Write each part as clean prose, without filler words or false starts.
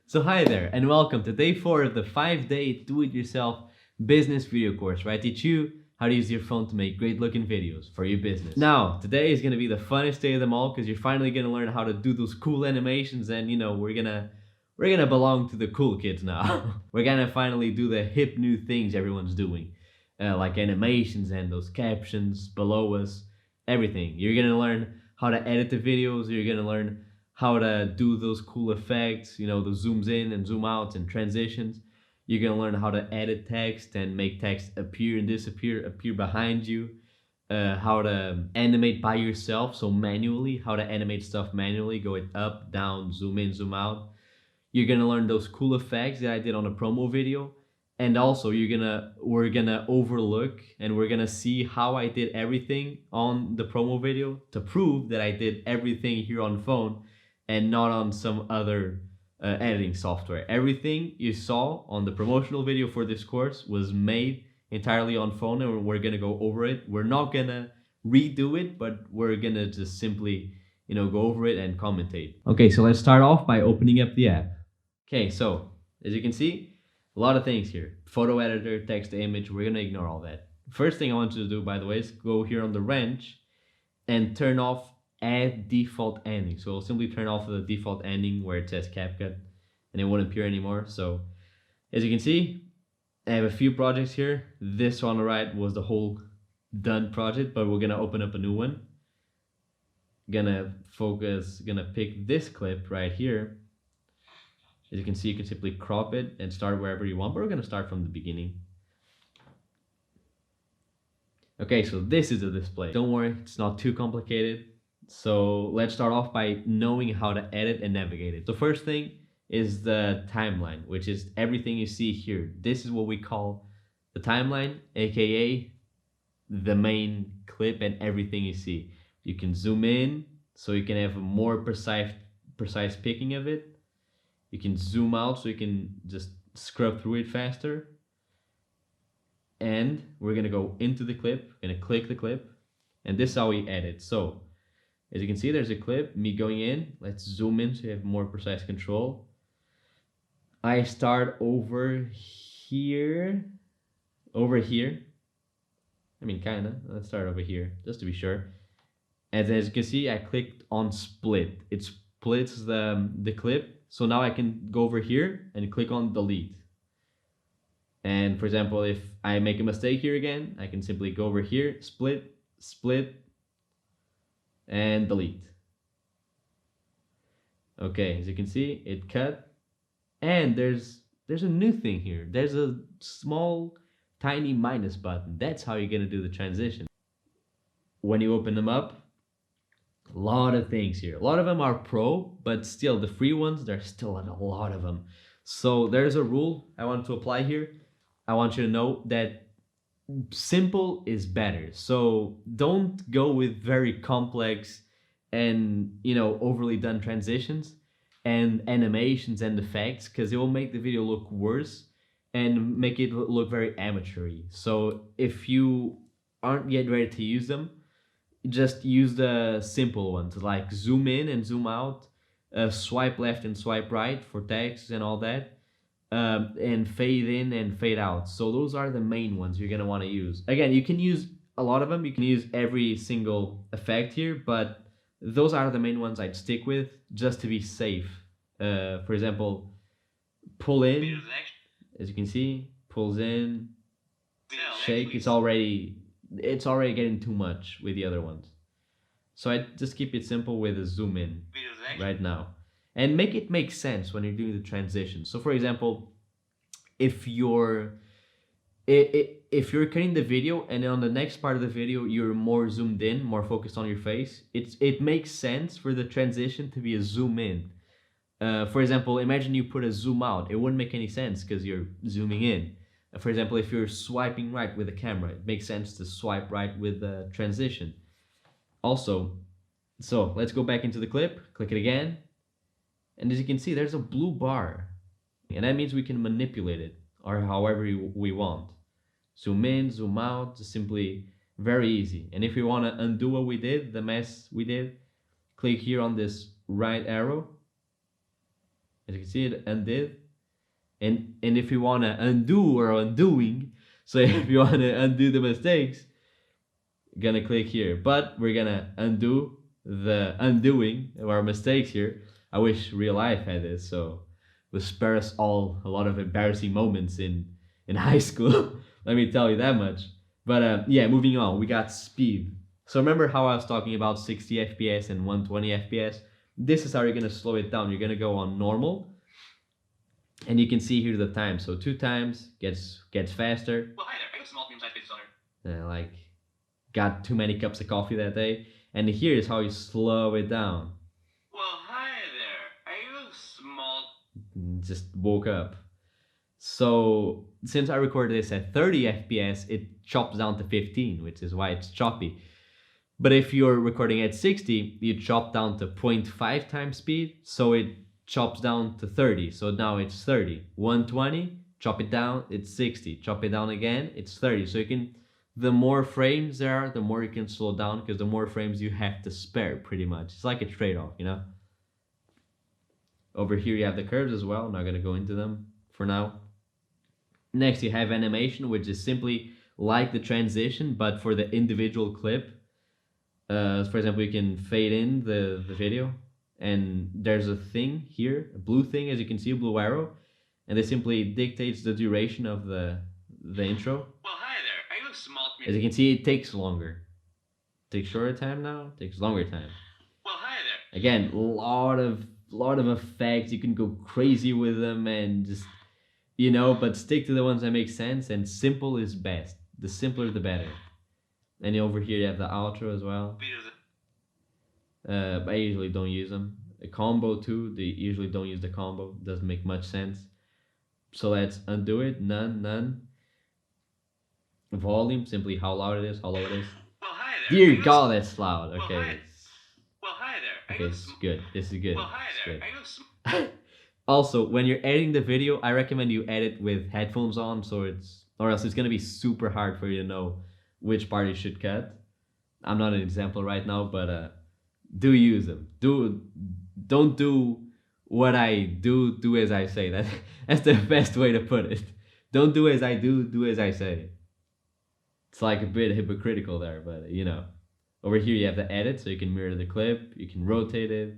So hi there and welcome to day 4 of the 5-day do-it-yourself business video course where I teach you how to use your phone to make great looking videos for your business. Now, today is going to be the funnest day of them all because you're finally going to learn how to do those cool animations and we're gonna belong to the cool kids now. We're gonna finally do the hip new things everyone's doing. Like animations and those captions below us, everything. You're gonna learn how to edit the videos, you're gonna learn how to do those cool effects, the zooms in and zoom out and transitions. You're gonna learn how to edit text and make text appear and disappear, appear behind you. How to animate by yourself, so manually, how to animate stuff manually, go it up, down, zoom in, zoom out. You're gonna learn those cool effects that I did on a promo video. And also we're gonna overlook and we're gonna see how I did everything on the promo video to prove that I did everything here on phone and not on some other editing software. Everything you saw on the promotional video for this course was made entirely on phone, and we're gonna go over it. We're not gonna redo it, but we're gonna just simply go over it and commentate. Okay, so let's start off by opening up the app. Okay, so as you can see, a lot of things here. Photo editor, text to image, we're gonna ignore all that. First thing I want you to do, by the way, is go here on the wrench and turn off add default ending. So we'll simply turn off the default ending where it says CapCut and it won't appear anymore. So as you can see, I have a few projects here. This one on the right was the whole done project, but we're gonna open up a new one. Gonna pick this clip right here. As you can see, you can simply crop it and start wherever you want, but we're gonna start from the beginning. Okay, so this is the display. Don't worry, it's not too complicated. So let's start off by knowing how to edit and navigate it. The first thing is the timeline, which is everything you see here. This is what we call the timeline, aka the main clip and everything you see. You can zoom in so you can have a more precise picking of it. You can zoom out so you can just scrub through it faster. And we're gonna go into the clip, gonna click the clip, and this is how we edit. So as you can see, there's a clip, me going in. Let's zoom in so you have more precise control. I start over here. I mean, kinda. Let's start over here, just to be sure. And as you can see, I clicked on split. It splits the clip. So now I can go over here and click on delete. And for example, if I make a mistake here again, I can simply go over here, split, and delete. Okay, as you can see, it cut. And there's a new thing here. There's a small, tiny minus button. That's how you're gonna do the transition. When you open them up, a lot of things here. A lot of them are pro, but still the free ones, there's still a lot of them. So there's a rule I want to apply here. I want you to know that simple is better. So don't go with very complex and overly done transitions and animations and effects, because it will make the video look worse and make it look very amateur-y. So if you aren't yet ready to use them, just use the simple ones like zoom in and zoom out, swipe left and swipe right for text and all that, and fade in and fade out. So those are the main ones you're gonna want to use. Again, you can use a lot of them. You can use every single effect here, but those are the main ones I'd stick with just to be safe. For example, pull in, as you can see, pulls in, shake. It's already getting too much with the other ones. So I just keep it simple with a zoom in right now. And make it make sense when you're doing the transition. So for example, if you're cutting the video and on the next part of the video you're more zoomed in, more focused on your face, it makes sense for the transition to be a zoom in. For example, imagine you put a zoom out. It wouldn't make any sense because you're zooming in. For example, if you're swiping right with the camera, it makes sense to swipe right with the transition. Also, so let's go back into the clip, click it again. And as you can see, there's a blue bar. And that means we can manipulate it or however we want. Zoom in, zoom out, just simply very easy. And if we want to undo what we did, the mess we did, click here on this right arrow As you can see, it undid. And if you want to undo or undoing, so if you want to undo the mistakes, you're gonna click here. But we're gonna undo the undoing of our mistakes here. I wish real life had this, so it would spare us all a lot of embarrassing moments in high school. Let me tell you that much. But yeah, moving on, we got speed. So remember how I was talking about 60 FPS and 120 FPS? This is how you're gonna slow it down. You're gonna go on normal, and you can see here the time. So 2 times gets faster. Well, hi there. I have a small medium-sized business owner. Like, got too many cups of coffee that day. And here's how you slow it down. Well, hi there. Are you a small... Just woke up. So since I recorded this at 30 FPS, it chops down to 15, which is why it's choppy. But if you're recording at 60, you chop down to 0.5 times speed, so it chops down to 30. So now it's 30. 120, chop it down, it's 60. Chop it down again, it's 30. So you can, the more frames there are, the more you can slow down, because the more frames you have to spare, pretty much. It's like a trade-off, you know? Over here you have the curves as well. I'm not gonna go into them for now. Next you have animation, which is simply like the transition, but for the individual clip. For example, you can fade in the video, and there's a thing here, a blue thing, as you can see, a blue arrow, and it simply dictates the duration of the intro. Well, hi there. Are you a small... As you can see, it takes longer. It takes shorter time now, it takes longer time. Well, hi there. Again, lot of effects. You can go crazy with them and just, you know, but stick to the ones that make sense, and simple is best. The simpler the better. And over here you have the outro as well. I usually don't use them. A combo too, they usually don't use the combo. Doesn't make much sense. So let's undo it. None. Volume, simply how loud it is, how low it is. Well, hi there. Dear God, that's loud. Well, Okay. Well, hi there. Okay, this is good. This is good. Well, hi This there. is Are you a good. Also, when you're editing the video, I recommend you edit with headphones on, or else it's gonna be super hard for you to know which part you should cut. I'm not an example right now, but do use them. Don't do what I do. Do as I say. That's the best way to put it. Don't do as I do. Do as I say. It's like a bit hypocritical there, but you know. Over here you have the edit, so you can mirror the clip. You can rotate it.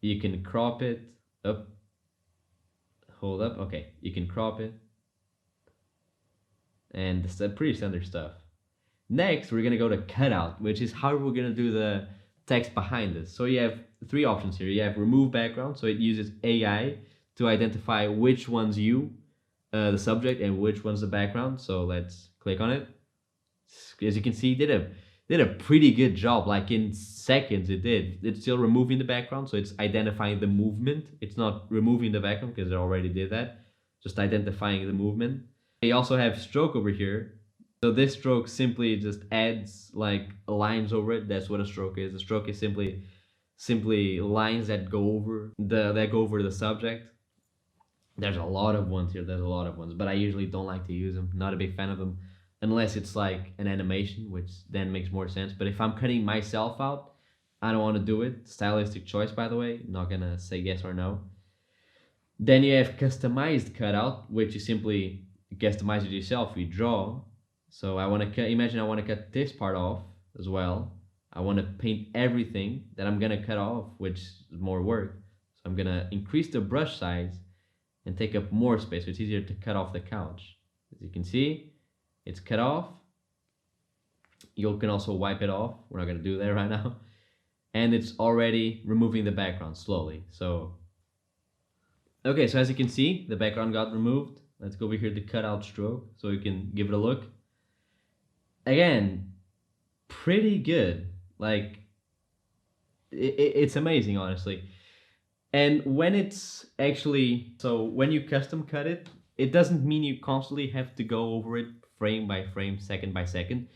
You can crop it up. Hold up. Okay, you can crop it. And it's pretty standard stuff. Next, we're gonna go to cutout, which is how we're gonna do the text behind this. So you have 3 options here. You have remove background, so it uses AI to identify which one's you, the subject, and which one's the background. So let's click on it. As you can see, it did a pretty good job. Like in seconds, it did. It's still removing the background, so it's identifying the movement. It's not removing the background because it already did that. Just identifying the movement. You also have stroke over here. So this stroke simply just adds like lines over it. That's what a stroke is. A stroke is simply lines that go over the subject. There's a lot of ones here. There's a lot of ones, but I usually don't like to use them. Not a big fan of them, unless it's like an animation, which then makes more sense. But if I'm cutting myself out, I don't want to do it. Stylistic choice, by the way. Not gonna say yes or no. Then you have customized cutout, which you simply customize it yourself. You draw. So I want to cut. Imagine I want to cut this part off as well. I want to paint everything that I'm gonna cut off, which is more work. So I'm gonna increase the brush size and take up more space, so it's easier to cut off the couch. As you can see, it's cut off. You can also wipe it off. We're not gonna do that right now. And it's already removing the background slowly. So, okay, so as you can see, the background got removed. Let's go over here to cutout stroke so you can give it a look. Again, pretty good. Like, it's amazing, honestly. And when it's actually, so when you custom cut it, it doesn't mean you constantly have to go over it frame by frame, second by second.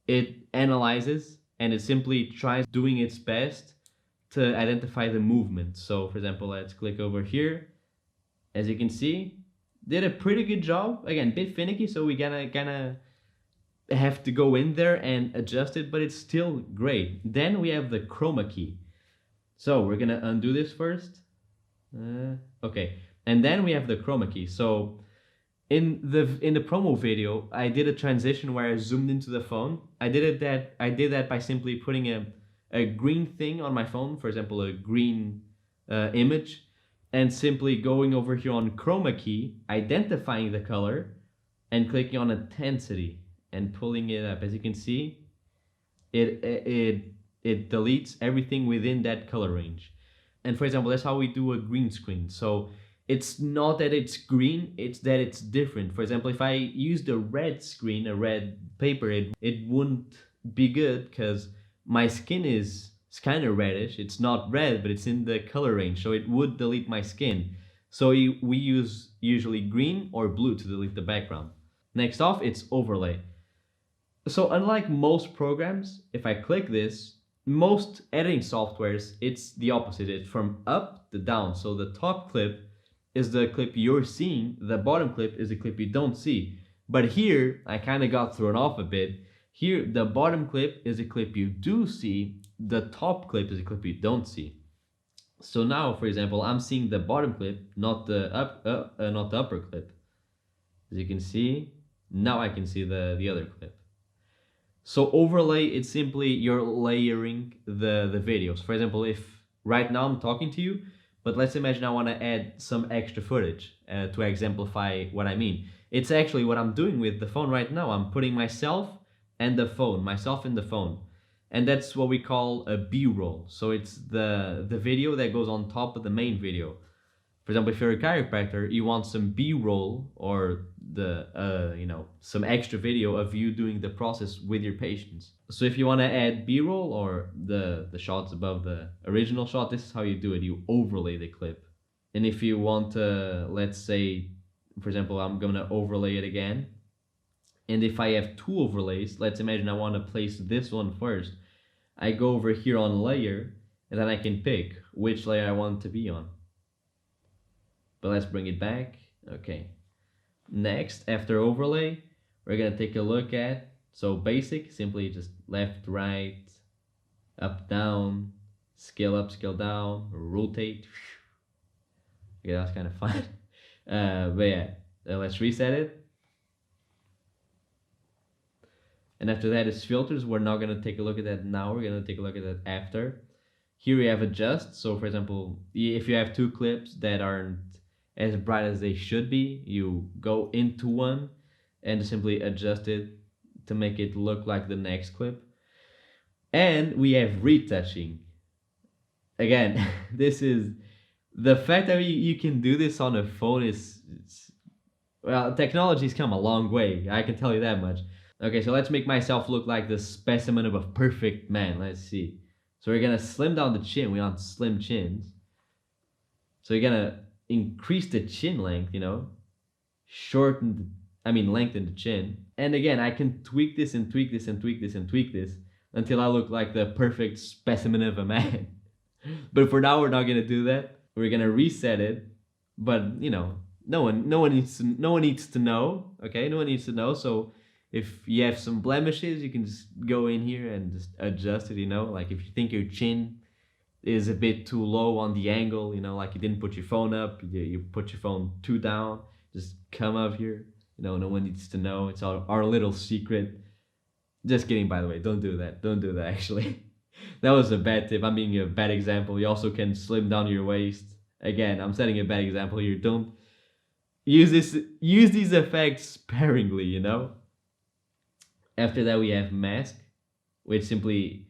It analyzes and it simply tries doing its best to identify the movement. So for example, let's click over here. As you can see, did a pretty good job. Again, a bit finicky, so we gonna have to go in there and adjust it, but it's still great. Then we have the chroma key. So we're gonna undo this first. Okay, and then we have the chroma key. So in the promo video, I did a transition where I zoomed into the phone. I did that by simply putting a green thing on my phone, for example, a green image, and simply going over here on chroma key, identifying the color, and clicking on intensity and pulling it up. As you can see, it deletes everything within that color range. And for example, that's how we do a green screen. So it's not that it's green, it's that it's different. For example, if I used a red screen, a red paper, it wouldn't be good because my skin is kind of reddish. It's not red, but it's in the color range, so it would delete my skin. So we use usually green or blue to delete the background. Next off, it's overlay. So unlike most programs, if I click this, most editing softwares, it's the opposite. It's from up to down. So the top clip is the clip you're seeing, the bottom clip is the clip you don't see. But here, I kind of got thrown off a bit. Here, the bottom clip is a clip you do see, the top clip is a clip you don't see. So now, for example, I'm seeing the bottom clip, not the upper clip. As you can see, now I can see the other clip. So overlay, it's simply you're layering the videos. For example, if right now I'm talking to you, but let's imagine I want to add some extra footage to exemplify what I mean. It's actually what I'm doing with the phone right now. I'm putting myself and the phone, myself in the phone. And that's what we call a B-roll. So it's the video that goes on top of the main video. For example, if you're a chiropractor, you want some B-roll or some extra video of you doing the process with your patients. So if you want to add B-roll or the shots above the original shot, this is how you do it. You overlay the clip. And if you want to, let's say, for example, I'm going to overlay it again. And if I have two overlays, let's imagine I want to place this one first. I go over here on layer, and then I can pick which layer I want it to be on. But let's bring it back. Okay. Next, after overlay, we're going to take a look at, so basic, simply just left, right, up, down, scale up, scale down, rotate. Okay, that's kind of fun. But yeah, let's reset it. And after that is filters. We're not going to take a look at that now. We're going to take a look at that after. Here we have adjust. So for example, if you have two clips that aren't as bright as they should be, you go into one and simply adjust it to make it look like the next clip. And we have retouching. Again, this is the fact that you can do this on a phone is well, technology's come a long way, I can tell you that much. Okay, so let's make myself look like the specimen of a perfect man. Let's see. So we're gonna slim down the chin. We want slim chins. So you're gonna increase the chin length, lengthen the chin. And again, I can tweak this and tweak this and tweak this and tweak this until I look like the perfect specimen of a man. But for now, we're not gonna do that. We're gonna reset it. But no one needs to know. Okay, no one needs to know. So if you have some blemishes, you can just go in here and just adjust it. Like if you think your chin is a bit too low on the angle, like you didn't put your phone up, you put your phone too down, just come up here. No one needs to know. It's our little secret. Just kidding, by the way. Don't do that actually. That was a bad tip. I'm being a bad example. You also can slim down your waist. Again, I'm setting a bad example here. Don't use these effects sparingly, After that we have mask, which simply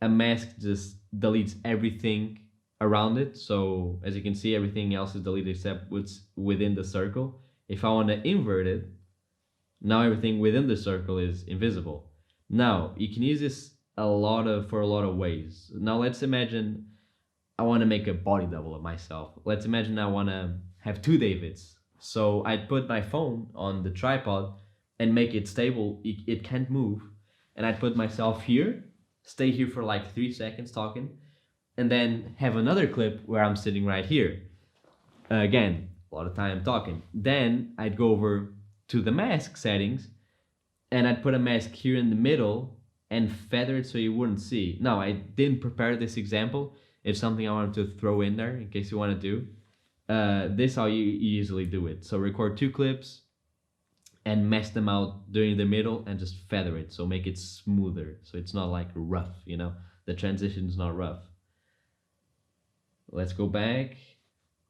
a mask just deletes everything around it. So as you can see, everything else is deleted except what's within the circle. If I want to invert it, now everything within the circle is invisible. Now you can use this for a lot of ways. Now let's imagine I want to make a body double of myself. Let's imagine I want to have two Davids. So I'd put my phone on the tripod and make it stable. It can't move. And I'd put myself here, stay here for like 3 seconds talking, and then have another clip where I'm sitting right here. Again, a lot of time talking. Then I'd go over to the mask settings and I'd put a mask here in the middle and feather it so you wouldn't see. Now, I didn't prepare this example. It's something I wanted to throw in there in case you want to do. This is how you usually do it. So record 2 clips and mess them out during the middle and just feather it. So make it smoother. So it's not like rough, you know? The transition's not rough. Let's go back.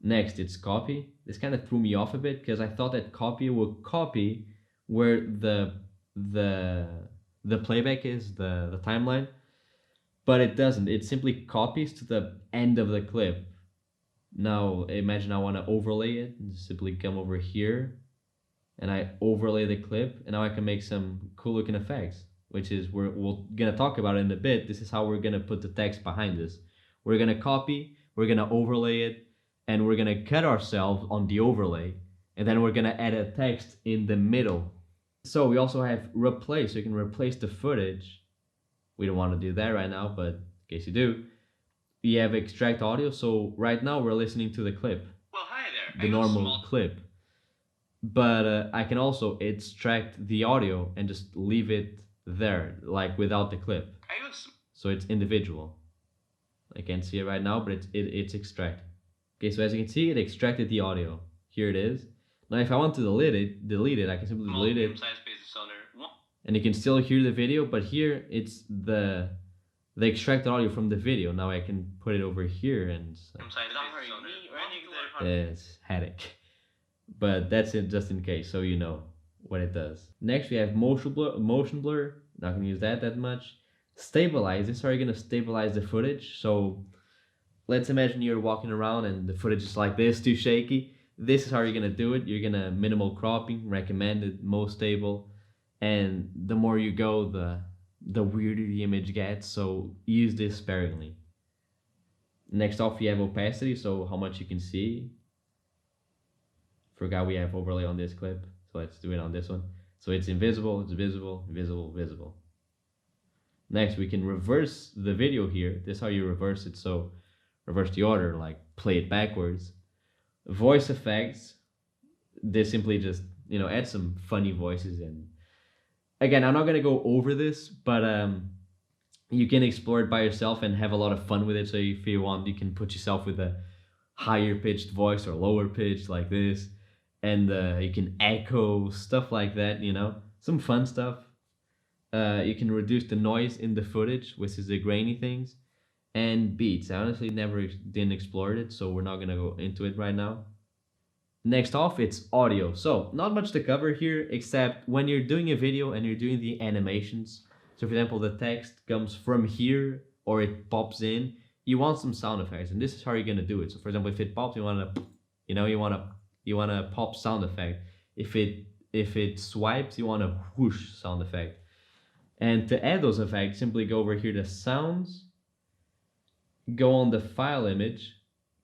Next, it's copy. This kind of threw me off a bit because I thought that copy would copy where the playback is, the timeline, but it doesn't. It simply copies to the end of the clip. Now imagine I want to overlay it, and simply come over here and I overlay the clip, and now I can make some cool looking effects, which is we're gonna talk about it in a bit. This is how we're gonna put the text behind this. We're gonna copy, we're gonna overlay it, and we're gonna cut ourselves on the overlay, and then we're gonna add a text in the middle. So we also have replace, so you can replace the footage. We don't want to do that right now, but in case you do, we have extract audio. So right now we're listening to the clip, Well, hi there. the normal clip. But I can also extract the audio and just leave it there, like without the clip. So it's individual. I can't see it right now, but it's extracted. Okay, so as you can see, it extracted the audio. Here it is. Now if I want to delete it, I can simply delete it. And you can still hear the video, but here it's the extracted audio from the video. Now I can put it over here and it's headache. But that's it just in case, so you know what it does. Next we have motion blur. Not gonna use that much. Stabilize. This is how you're gonna stabilize the footage. So let's imagine you're walking around and the footage is like this, too shaky. This is how you're gonna do it. You're gonna minimal cropping, recommended, most stable, and the more you go, the weirder the image gets. So use this sparingly. Next off, you have opacity, so how much you can see. Forgot we have overlay on this clip, so let's do it on this one. So it's invisible, it's visible, visible, visible. Next, we can reverse the video here. This is how you reverse it. So reverse the order, like play it backwards. Voice effects. This simply just, add some funny voices. And again, I'm not gonna go over this, but you can explore it by yourself and have a lot of fun with it. So if you want, you can put yourself with a higher pitched voice or lower pitched like this. And you can echo, stuff like that, some fun stuff. You can reduce the noise in the footage, which is the grainy things. And beats. I honestly didn't explore it, so we're not gonna go into it right now. Next off, it's audio. So not much to cover here, except when you're doing a video and you're doing the animations. So for example, the text comes from here or it pops in. You want some sound effects, and this is how you're gonna do it. So for example, if it pops, you wanna pop sound effect. If it swipes, you want a whoosh sound effect. And to add those effects, simply go over here to sounds, go on the file image,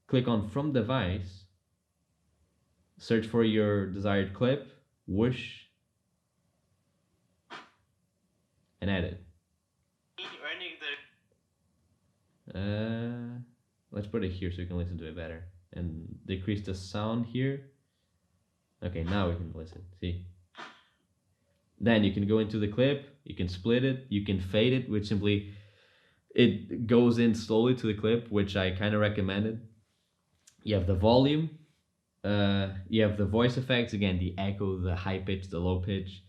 click on from device, search for your desired clip, whoosh, and add it. Let's put it here so you can listen to it better. And decrease the sound here. Okay, now we can listen. See? Then you can go into the clip, you can split it, you can fade it, which simply it goes in slowly to the clip, which I kind of recommended. You have the volume, you have the voice effects, again, the echo, the high pitch, the low pitch,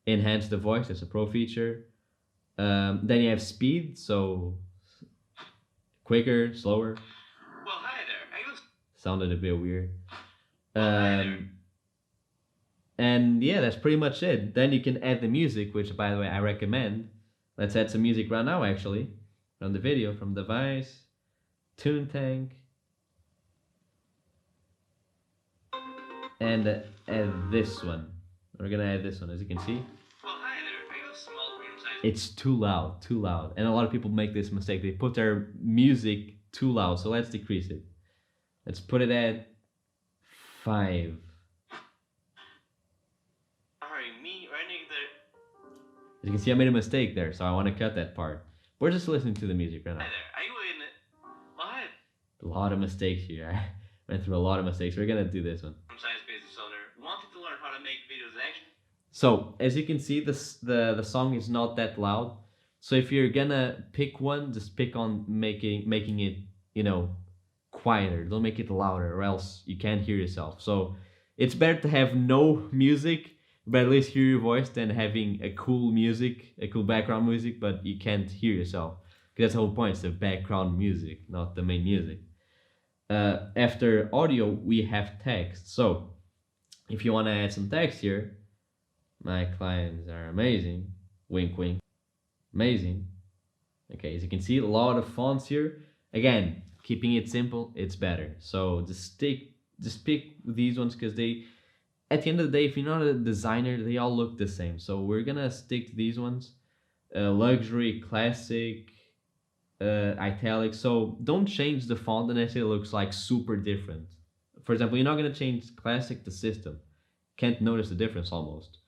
enhance the voice, that's a pro feature. Then you have speed, so quicker, slower. Well, hi there. Sounded a bit weird. And yeah, that's pretty much it. Then you can add the music, which by the way I recommend. Let's add some music right now, actually, from the video, from device, tune tank, and add this one. We're gonna add this one, as you can see. Well, hi there. Are you a small medium-sized? It's too loud, and a lot of people make this mistake. They put their music too loud, so let's decrease it. Let's put it at 5. As you can see, I made a mistake there, so I want to cut that part. We're just listening to the music right now. Hi there. Are you in it? Well, hi. A lot of mistakes here. I went through a lot of mistakes. We're gonna do this one. Science business owner wanted to learn how to make videos actually. So as you can see, the song is not that loud. So if you're gonna pick one, just pick on making it, quieter, don't make it louder, or else you can't hear yourself. So it's better to have no music, but at least hear your voice, than having a cool music, a cool background music, but you can't hear yourself. Because that's the whole point, it's the background music, not the main music. After audio, we have text. So if you want to add some text here, my clients are amazing, wink wink, amazing. Okay, as you can see, a lot of fonts here. Again, keeping it simple, it's better. So just pick these ones, because they, at the end of the day, if you're not a designer, they all look the same. So we're gonna stick to these ones. Luxury, classic, italic. So don't change the font unless it looks like super different. For example, you're not gonna change classic to system. Can't notice the difference almost.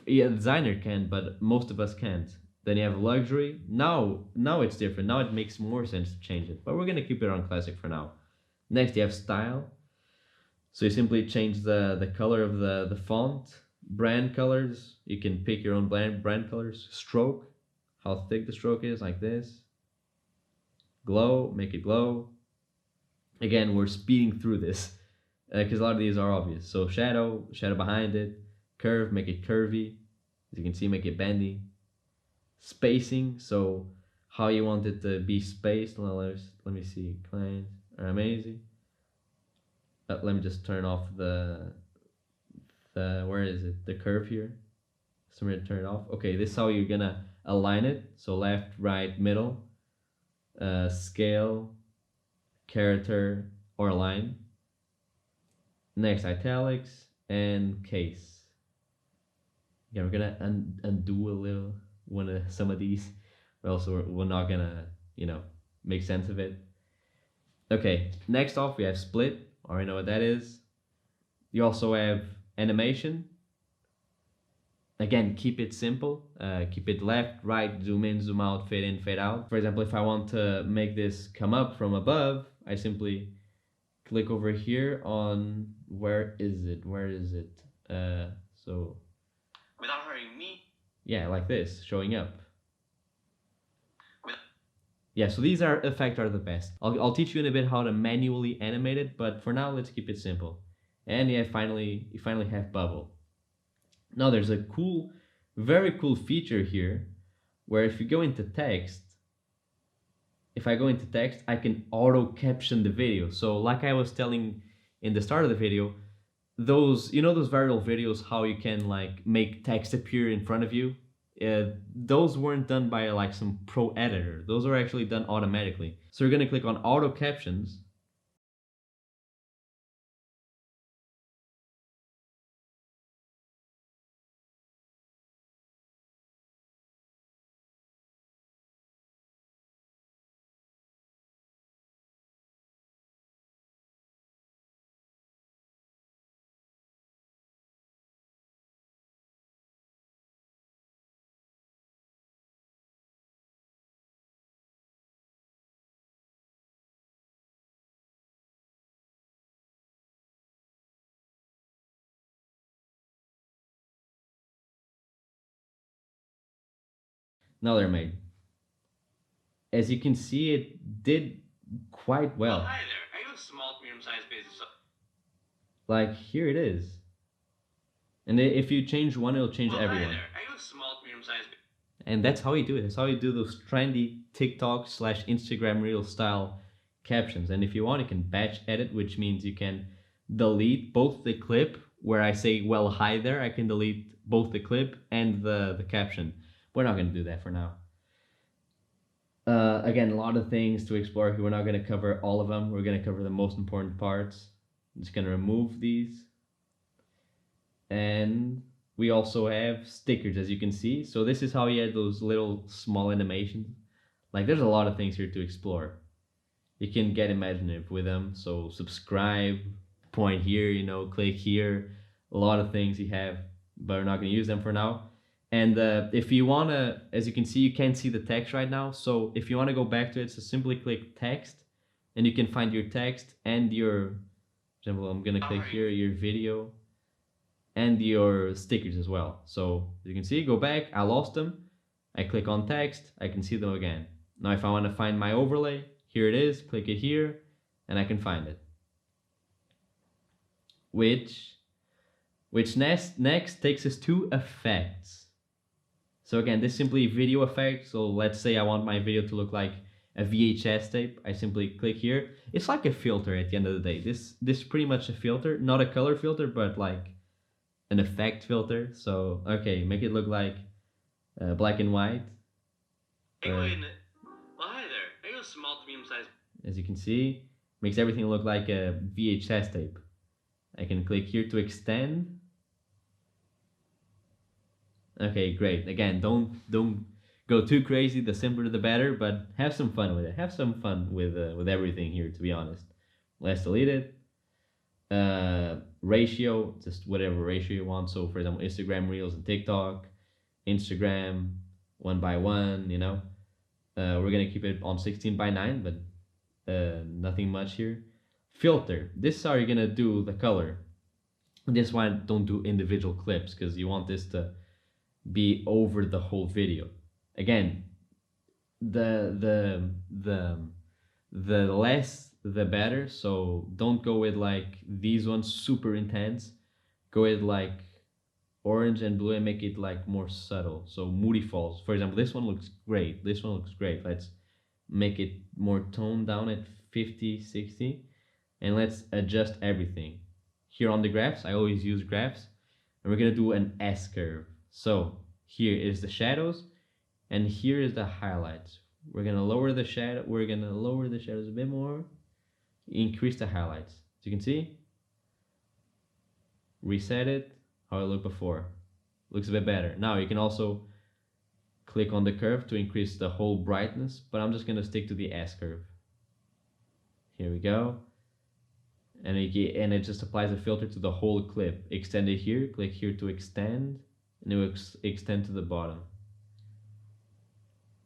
Yeah, a designer can, but most of us can't. Then you have luxury. Now it's different. Now it makes more sense to change it, but we're gonna keep it on classic for now. Next, you have style. So you simply change the color of the font. Brand colors, you can pick your own brand colors. Stroke, how thick the stroke is, like this. Glow, make it glow. Again, we're speeding through this because a lot of these are obvious. So shadow behind it. Curve, make it curvy. As you can see, make it bendy. Spacing, so how you want it to be spaced. Let me see. Clients are amazing. Let me just turn off the where is it? The curve here. So I'm gonna turn it off. Okay, this is how you're gonna align it. So left, right, middle. Scale, character, or line. Next, italics and case. Yeah, we're gonna undo a little some of these, but also we're not gonna make sense of it. Okay, next off we have split. Already know what that is. You also have animation. Again, keep it simple. Keep it left, right, zoom in, zoom out, fade in, fade out. For example, if I want to make this come up from above, I simply click over here on where is it? So without hurting me. Yeah, like this, showing up. Yeah, so these effects are the best. I'll teach you in a bit how to manually animate it, but for now, let's keep it simple. And yeah, you finally have bubble. Now there's a very cool feature here, where if you go into text, I can auto caption the video. So like I was telling in the start of the video, those viral videos, how you can like make text appear in front of you, those weren't done by like some pro editor. Those are actually done automatically. So you're gonna click on auto captions. Now they're made. As you can see, it did quite well. Hi there. Are you a small to medium-sized business? Like here it is. And if you change one, it'll change everyone. Hi there. Are you a small to medium-sized business? And that's how you do it. That's how you do those trendy TikTok/Instagram reel style captions. And if you want, you can batch edit, which means you can delete both the clip where I say, well, hi there. I can delete both the clip and the caption. We're not going to do that for now. Again, a lot of things to explore here. We're not going to cover all of them. We're going to cover the most important parts. I'm just going to remove these. And we also have stickers, as you can see. So this is how you add those little small animations. Like there's a lot of things here to explore. You can get imaginative with them. So subscribe, point here, click here. A lot of things you have, but we're not going to use them for now. And if you want to, as you can see, you can't see the text right now. So if you want to go back to it, so simply click text and you can find your text and your, for example, I'm going to click here, your video and your stickers as well. So as you can see, go back, I lost them. I click on text, I can see them again. Now if I want to find my overlay, here it is, click it here. and I can find it. Which next takes us to effects. So again, this is simply video effect. So let's say I want my video to look like a VHS tape. I simply click here. It's like a filter at the end of the day. This is pretty much a filter, not a color filter, but like an effect filter. So okay, make it look like black and white. Well, hi there. Are you a small to medium-sized? As you can see, makes everything look like a VHS tape. I can click here to extend. Okay, great. Again, don't go too crazy. The simpler the better, but have some fun with it. Have some fun with everything here, to be honest. Let's delete it. Ratio, just whatever ratio you want. So for example, Instagram Reels and TikTok, Instagram 1:1, you know. We're gonna keep it on 16:9, but nothing much here. Filter, this is how you're gonna do the color. This one, don't do individual clips because you want this to be over the whole video. Again, the less the better. So don't go with like these ones super intense. Go with like orange and blue and make it like more subtle. So Moody Falls, for example, this one looks great. This one looks great. Let's make it more toned down at 50, 60, and let's adjust everything. Here on the graphs, I always use graphs, and we're gonna do an S curve. So here is the shadows, and here is the highlights. We're gonna lower the shadow. We're gonna lower the shadows a bit more, increase the highlights. As you can see, reset it. How it looked before, looks a bit better. Now you can also click on the curve to increase the whole brightness, but I'm just gonna stick to the S curve. Here we go. And it just applies a filter to the whole clip. Extend it here, click here to extend, and it will extend to the bottom.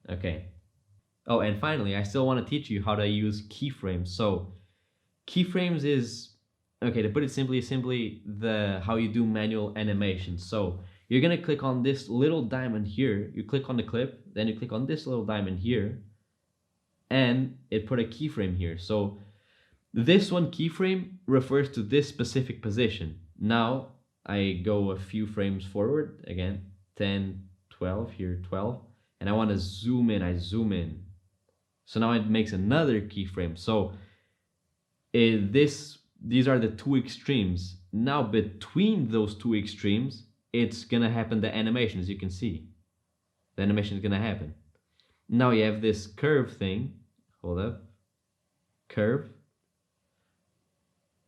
Okay. Oh, and finally, I still want to teach you how to use keyframes. So keyframes is, okay, to put it simply how you do manual animation. So you're gonna click on this little diamond here, you click on the clip, then you click on this little diamond here, and it put a keyframe here. So this one keyframe refers to this specific position. Now I go a few frames forward, again, 10, 12, here 12, and I want to zoom in, I zoom in. So now it makes another keyframe. So these are the two extremes. Now between those two extremes, it's gonna happen the animation, as you can see. The animation is gonna happen. Now you have this curve thing, hold up, curve,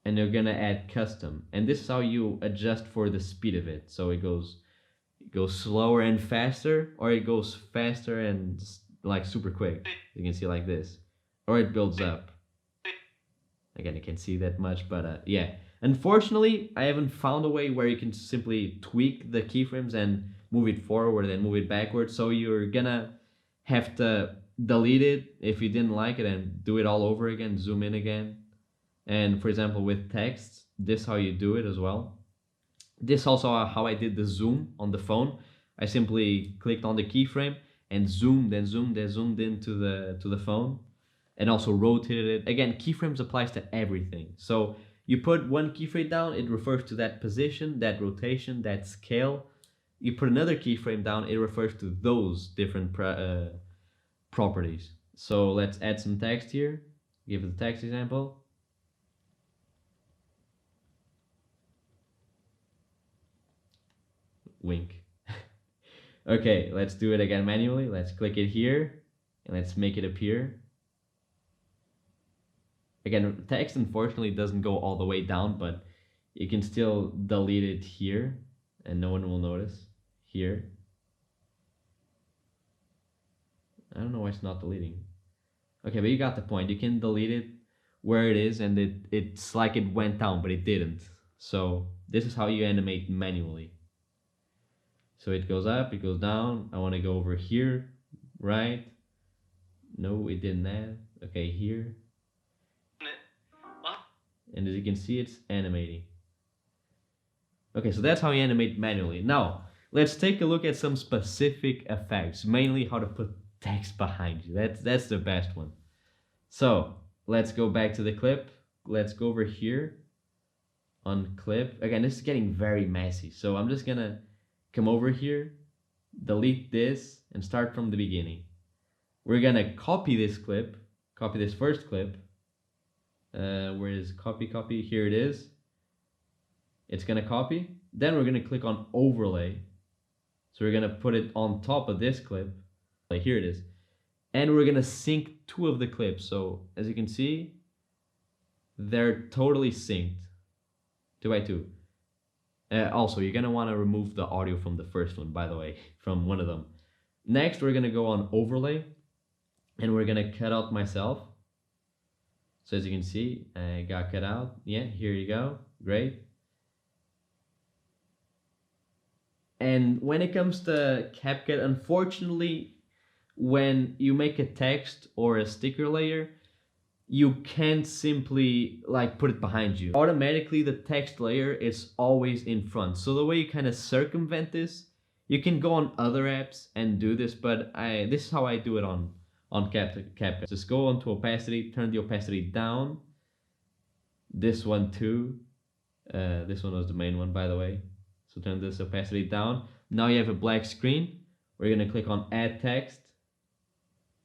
and you're gonna add custom. And this is how you adjust for the speed of it. So it goes slower and faster, or it goes faster and like super quick. You can see like this, or it builds up. Again, you can't see that much, but yeah. Unfortunately, I haven't found a way where you can simply tweak the keyframes and move it forward and move it backwards. So you're gonna have to delete it if you didn't like it and do it all over again, zoom in again. And for example, with text, this is how you do it as well. This also how I did the zoom on the phone. I simply clicked on the keyframe and zoomed and zoomed and zoomed into the phone, and also rotated it. Again, keyframes applies to everything. So you put one keyframe down, it refers to that position, that rotation, that scale. You put another keyframe down, it refers to those different properties. So let's add some text here. Give the text example. Wink. Okay, let's do it again manually. Let's click it here and let's make it appear. Again, text unfortunately doesn't go all the way down, but you can still delete it here and no one will notice. Here. I don't know why it's not deleting. Okay, but you got the point. You can delete it where it is, and it's like it went down, but it didn't. So this is how you animate manually. So it goes up, it goes down. I want to go over here, right? No, it didn't add. Okay, here. And as you can see, it's animating. Okay, so that's how you animate manually. Now, let's take a look at some specific effects, mainly how to put text behind you. That's the best one. So, let's go back to the clip. Let's go over here on clip. Again, this is getting very messy. So I'm just gonna come over here, delete this, and start from the beginning. We're gonna copy this clip, copy this first clip. Where is copy? Here it is. It's gonna copy. Then we're gonna click on overlay. So we're gonna put it on top of this clip. Like here it is. And we're gonna sync two of the clips. So as you can see, they're totally synced 2x2. Also, you're gonna want to remove the audio from the first one, by the way, from one of them. Next, we're gonna go on overlay, and we're gonna cut out myself. So as you can see, I got cut out. Yeah, here you go. Great. And when it comes to CapCut, unfortunately, when you make a text or a sticker layer, you can't simply like put it behind you. Automatically, the text layer is always in front. So the way you kind of circumvent this, you can go on other apps and do this, but this is how I do it on CapCut. Just go onto opacity, turn the opacity down. This one too. This one was the main one, by the way. So turn this opacity down. Now you have a black screen. We're gonna click on add text.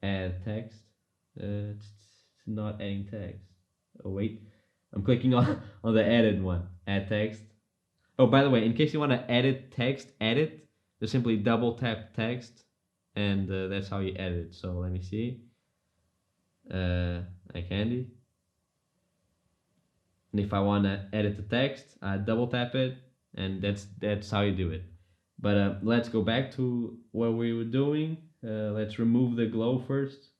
Add text. It's not adding text. Oh wait, I'm clicking on the added one. Add text. Oh, by the way, in case you want to edit text, edit. Just simply double tap text, and that's how you edit it. So let me see. I candy. And if I want to edit the text, I double tap it, and that's how you do it. But let's go back to what we were doing. Let's remove the glow first,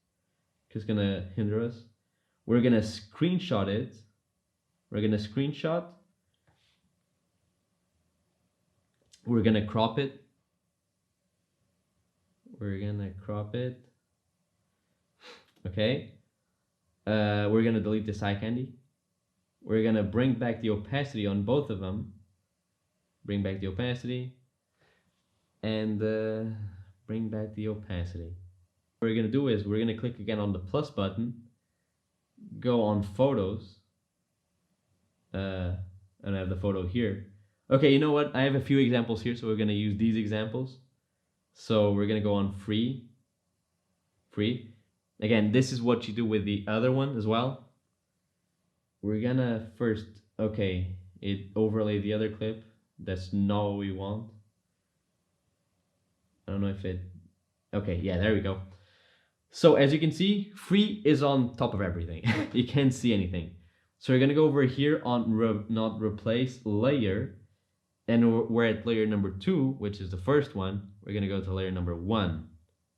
because it's gonna hinder us. We're gonna screenshot it. We're gonna screenshot. We're gonna crop it. We're gonna crop it. Okay. We're gonna delete this eye candy. We're gonna bring back the opacity on both of them. Bring back the opacity. And bring back the opacity. What we're gonna do is we're gonna click again on the plus button. Go on photos. And I have the photo here. Okay, you know what? I have a few examples here, so we're gonna use these examples. So we're gonna go on free. Again, this is what you do with the other one as well. We're gonna first, okay, it overlay the other clip. That's not what we want. I don't know if it, okay, yeah, there we go. So as you can see, free is on top of everything. You can't see anything. So we're gonna go over here on not replace layer, and we're at layer number 2, which is the first one. We're gonna go to layer number 1,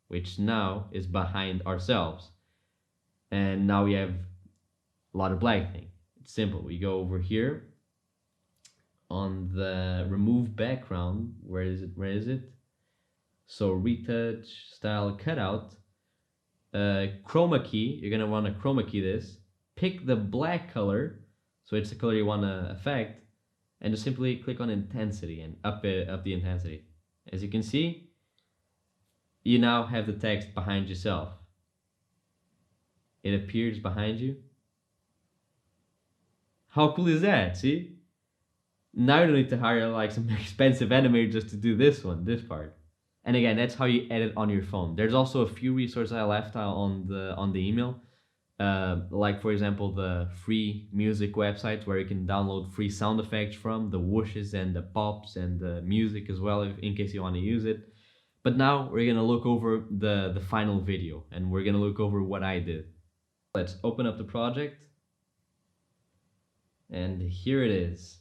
which now is behind ourselves. And now we have a lot of black thing. It's simple. We go over here on the remove background. Where is it? So retouch, style, cutout, chroma key. You're gonna want to chroma key this. Pick the black color, so it's the color you want to affect, and just simply click on intensity and up the intensity. As you can see, you now have the text behind yourself. It appears behind you. How cool is that? See? Now you don't need to hire like some expensive animator just to do this part. And again, that's how you edit on your phone. There's also a few resources I left out on the email. Like for example, the free music websites where you can download free sound effects from, the whooshes and the pops and the music as well, in case you want to use it. But now we're gonna look over the final video, and we're gonna look over what I did. Let's open up the project. And here it is.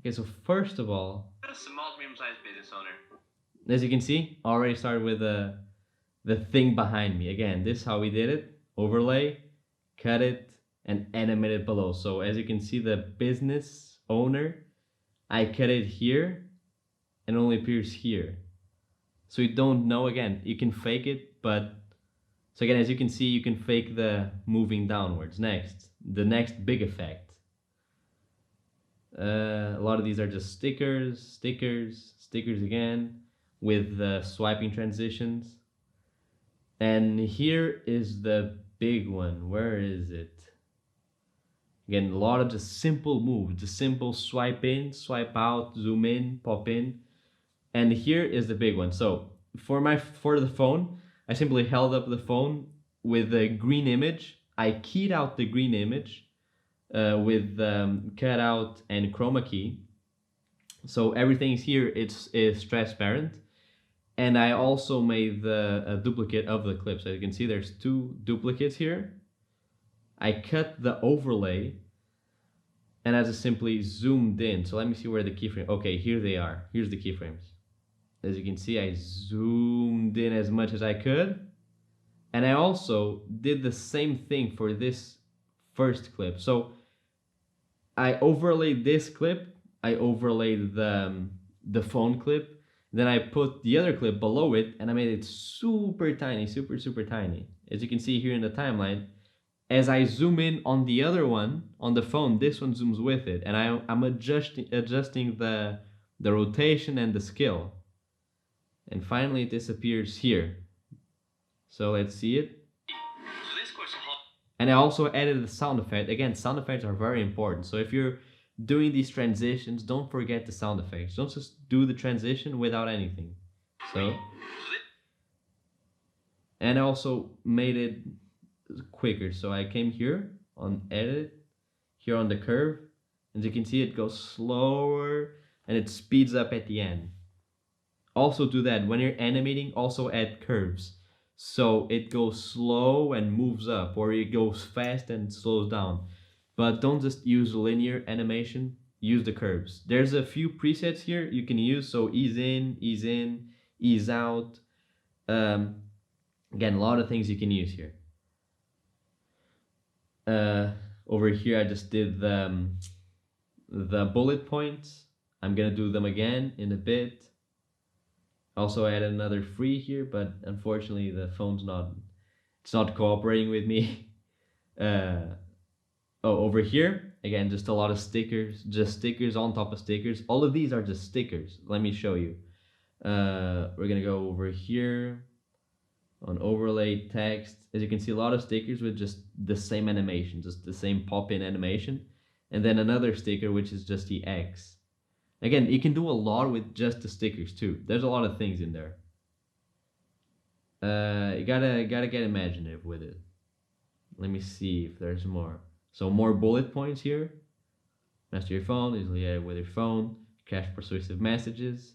Okay, so first of all, A small to medium-sized business owner. as you can see, I already started with the thing behind me. Again, this is how we did it. Overlay, cut it, and animate it below. So as you can see, the business owner, I cut it here and only appears here. So you don't know, again, you can fake it, but so again, as you can see, you can fake the moving downwards. Next, the next big effect. A lot of these are just stickers again, with swiping transitions. And here is the big one. Where is it? Again, a lot of just simple moves, just simple swipe in, swipe out, zoom in, pop in. And here is the big one. So for the phone, I simply held up the phone with the green image. I keyed out the green image with cutout and chroma key. So everything here is transparent. And I also made a duplicate of the clip. So you can see there's two duplicates here. I cut the overlay and I just simply zoomed in. So let me see where the keyframe. Okay, here they are. Here's the keyframes. As you can see, I zoomed in as much as I could. And I also did the same thing for this first clip. So I overlaid this clip, I overlaid the phone clip, then I put the other clip below it and I made it super tiny, super tiny. As you can see here in the timeline, as I zoom in on the other one, on the phone, this one zooms with it. And I'm adjusting the rotation and the scale. And finally it disappears here. So let's see it. And I also added the sound effect. Again, sound effects are very important. So if you're doing these transitions, don't forget the sound effects. Don't just do the transition without anything. So, and I also made it quicker. So I came here on edit, here on the curve. As you can see, it goes slower and it speeds up at the end. Also do that when you're animating, also add curves. So it goes slow and moves up, or it goes fast and slows down. But don't just use linear animation, use the curves. There's a few presets here you can use, so ease in, ease out. Again, a lot of things you can use here. Over here I just did the bullet points. I'm gonna do them again in a bit. Also added another free here, but unfortunately the phone's not cooperating with me. Over here, again, just a lot of stickers, just stickers on top of stickers. All of these are just stickers. Let me show you. We're gonna go over here on overlay text. As you can see, a lot of stickers with just the same animation, just the same pop-in animation. And then another sticker, which is just the X. Again, you can do a lot with just the stickers too. There's a lot of things in there. You gotta get imaginative with it. Let me see if there's more. So more bullet points here. Master your phone, easily edit with your phone. Cache persuasive messages.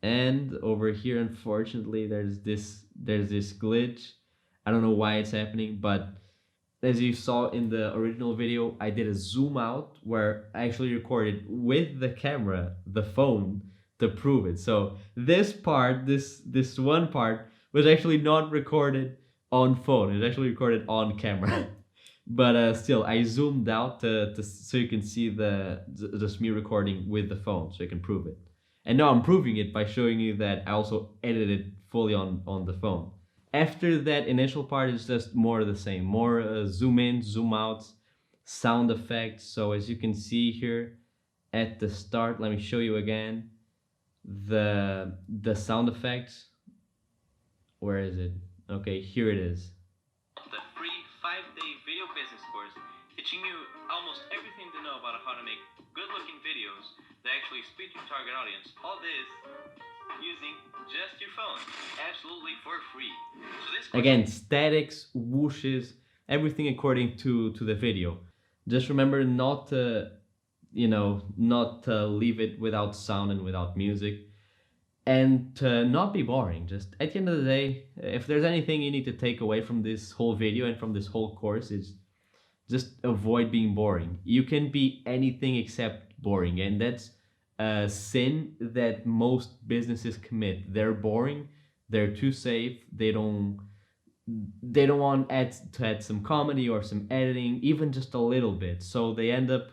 And over here, unfortunately, there's this glitch. I don't know why it's happening, but as you saw in the original video, I did a zoom out where I actually recorded with the camera, the phone, to prove it. So this part, this one part, was actually not recorded on phone. It was actually recorded on camera. But still, I zoomed out so you can see just me recording with the phone, so you can prove it. And now I'm proving it by showing you that I also edited fully on the phone. After that initial part, it's just more of the same. More zoom in, zoom out, sound effects. So as you can see here at the start, let me show you again the sound effects. Where is it? Okay, here it is. The free 5-day video business course teaching you almost everything to know about how to make good-looking videos that actually speak to your target audience. All this using just your phone, absolutely for free. So again, statics, whooshes, everything according to the video. Just remember not to leave it without sound and without music, and to not be boring. Just at the end of the day, if there's anything you need to take away from this whole video and from this whole course, is just avoid being boring. You can be anything except boring, and that's a sin that most businesses commit. They're boring, they're too safe, they don't want to add some comedy or some editing, even just a little bit. So they end up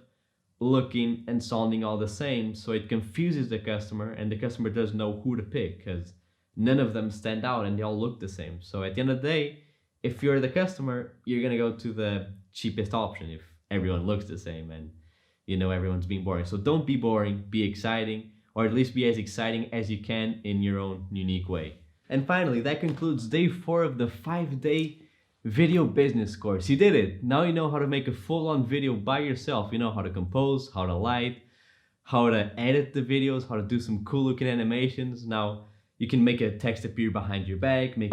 looking and sounding all the same, so it confuses the customer, and the customer doesn't know who to pick because none of them stand out and they all look the same. So at the end of the day, if you're the customer, you're gonna go to the cheapest option if everyone looks the same and everyone's being boring. So don't be boring, be exciting, or at least be as exciting as you can in your own unique way. And finally, that concludes day 4 of the 5-day video business course. You did it. Now you know how to make a full-on video by yourself. You know how to compose, how to light, how to edit the videos, how to do some cool looking animations. Now you can make a text appear behind your back, make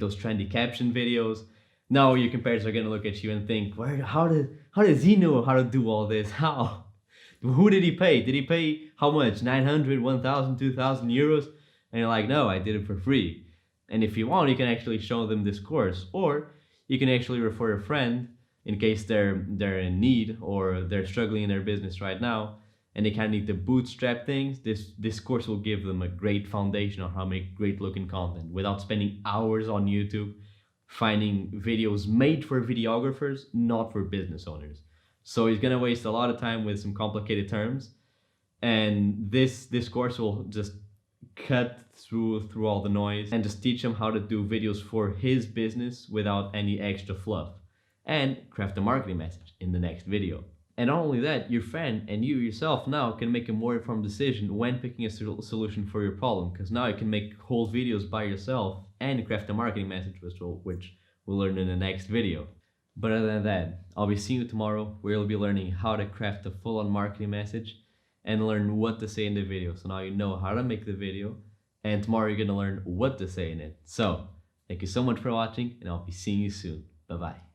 those trendy caption videos. Now your competitors are gonna look at you and think, how does he know how to do all this? How? Who did he pay? Did he pay how much? 900, 1,000, 2,000 euros? And you're like, no, I did it for free. And if you want, you can actually show them this course, or you can actually refer a friend in case they're in need or they're struggling in their business right now and they kind of need to bootstrap things. This course will give them a great foundation on how to make great looking content without spending hours on YouTube finding videos made for videographers, not for business owners. So he's gonna waste a lot of time with some complicated terms, and this course will just cut through all the noise and just teach him how to do videos for his business without any extra fluff, and craft a marketing message in the next video. And not only that, your friend and you yourself now can make a more informed decision when picking a solution for your problem, because now you can make whole videos by yourself and craft a marketing message, which we'll learn in the next video. But other than that, I'll be seeing you tomorrow, where you'll be learning how to craft a full-on marketing message and learn what to say in the video. So now you know how to make the video, and tomorrow you're gonna learn what to say in it. So thank you so much for watching, and I'll be seeing you soon. Bye bye.